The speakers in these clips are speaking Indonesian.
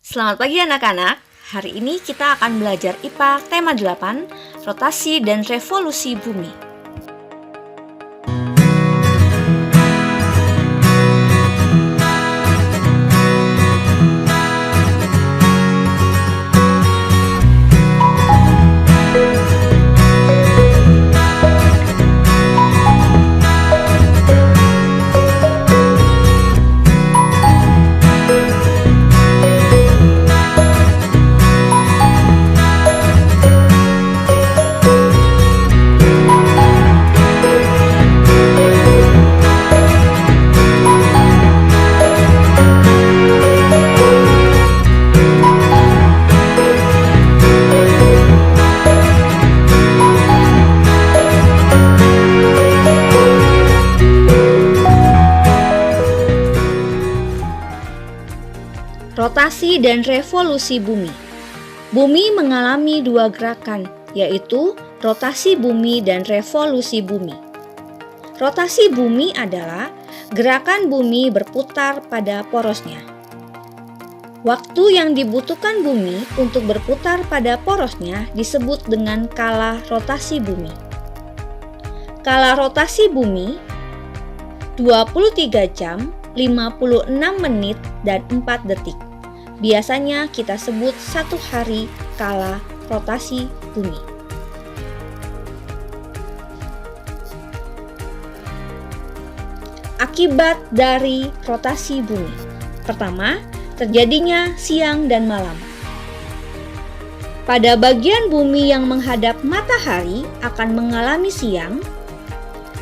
Selamat pagi anak-anak. Hari ini kita akan belajar IPA tema 8, rotasi dan revolusi bumi. Rotasi dan revolusi bumi. Bumi mengalami dua gerakan, yaitu rotasi bumi dan revolusi bumi. Rotasi bumi adalah gerakan bumi berputar pada porosnya. Waktu yang dibutuhkan bumi untuk berputar pada porosnya disebut dengan kala rotasi bumi. Kala rotasi bumi 23 jam, 56 menit, dan 4 detik. Biasanya kita sebut satu hari kala rotasi bumi. Akibat dari rotasi bumi. Pertama, terjadinya siang dan malam. Pada bagian bumi yang menghadap matahari akan mengalami siang,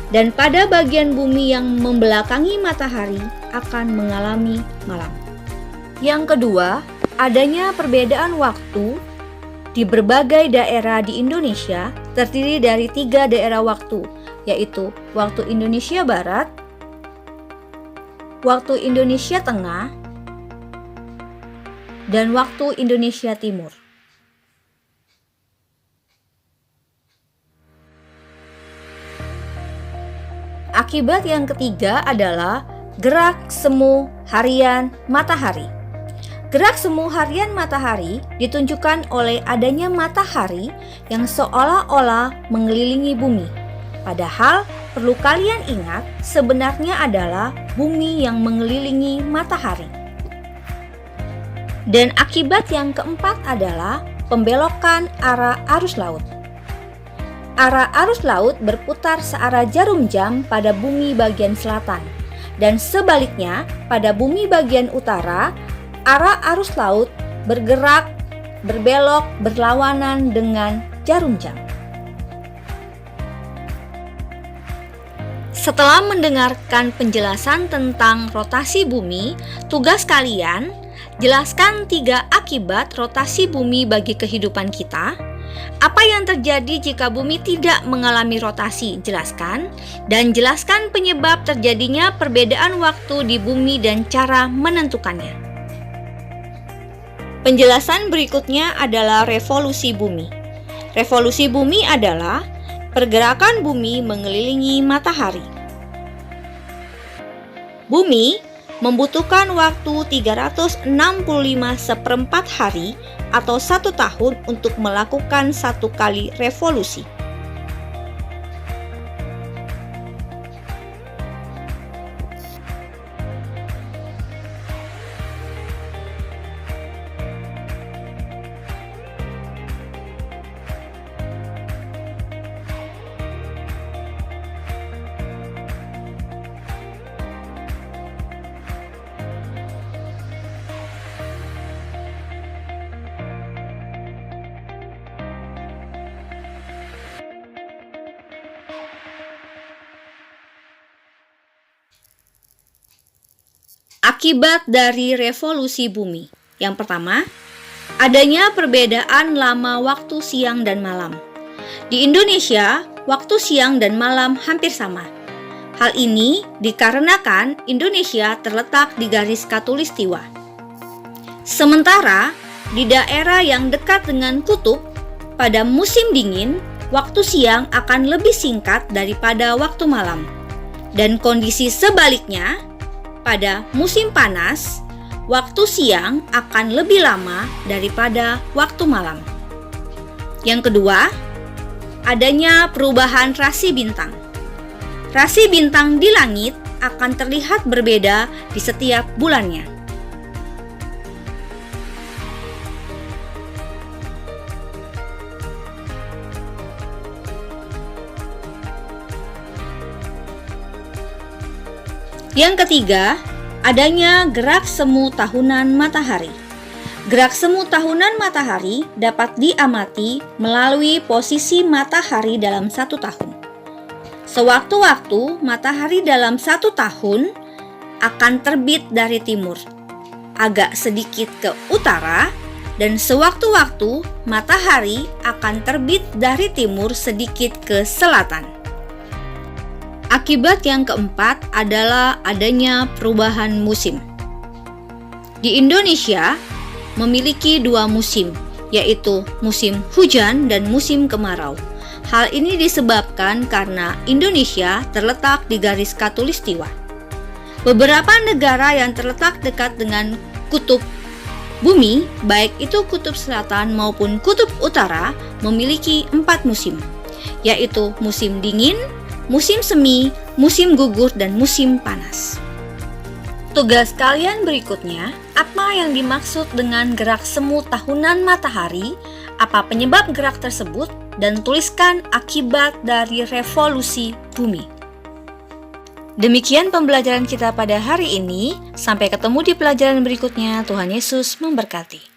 dan pada bagian bumi yang membelakangi matahari akan mengalami malam. Yang kedua, adanya perbedaan waktu di berbagai daerah di Indonesia terdiri dari 3 daerah waktu, yaitu waktu Indonesia Barat, waktu Indonesia Tengah, dan waktu Indonesia Timur. Akibat yang ketiga adalah gerak semu harian matahari. Gerak semu harian matahari ditunjukkan oleh adanya matahari yang seolah-olah mengelilingi bumi. Padahal perlu kalian ingat, sebenarnya adalah bumi yang mengelilingi matahari. Dan akibat yang keempat adalah pembelokan arah arus laut. Arah arus laut berputar searah jarum jam pada bumi bagian selatan, dan sebaliknya pada bumi bagian utara, arah arus laut bergerak, berbelok, berlawanan dengan jarum jam. Setelah mendengarkan penjelasan tentang rotasi bumi, tugas kalian jelaskan 3 akibat rotasi bumi bagi kehidupan kita. Apa yang terjadi jika bumi tidak mengalami rotasi? Jelaskan. Dan jelaskan penyebab terjadinya perbedaan waktu di bumi dan cara menentukannya. Penjelasan berikutnya adalah revolusi bumi. Revolusi bumi adalah pergerakan bumi mengelilingi matahari. Bumi membutuhkan waktu 365 seperempat hari atau 1 tahun untuk melakukan 1 kali revolusi. Akibat dari revolusi bumi. Yang pertama, adanya perbedaan lama waktu siang dan malam. Di Indonesia, waktu siang dan malam hampir sama. Hal ini dikarenakan Indonesia terletak di garis khatulistiwa. Sementara di daerah yang dekat dengan kutub, pada musim dingin, waktu siang akan lebih singkat daripada waktu malam. Dan kondisi sebaliknya, pada musim panas, waktu siang akan lebih lama daripada waktu malam. Yang kedua, adanya perubahan rasi bintang. Rasi bintang di langit akan terlihat berbeda di setiap bulannya. Yang ketiga, adanya gerak semu tahunan matahari. Gerak semu tahunan matahari dapat diamati melalui posisi matahari dalam satu tahun. Sewaktu-waktu matahari dalam satu tahun akan terbit dari timur, agak sedikit ke utara, dan sewaktu-waktu matahari akan terbit dari timur sedikit ke selatan. Akibat yang keempat adalah adanya perubahan musim. Di Indonesia memiliki dua musim, yaitu musim hujan dan musim kemarau. Hal ini disebabkan karena Indonesia terletak di garis khatulistiwa. Beberapa negara yang terletak dekat dengan kutub bumi, baik itu kutub selatan maupun kutub utara, memiliki 4 musim, yaitu musim dingin, musim semi, musim gugur, dan musim panas. Tugas kalian berikutnya, apa yang dimaksud dengan gerak semu tahunan matahari, apa penyebab gerak tersebut, dan tuliskan akibat dari revolusi bumi. Demikian pembelajaran kita pada hari ini. Sampai ketemu di pelajaran berikutnya. Tuhan Yesus memberkati.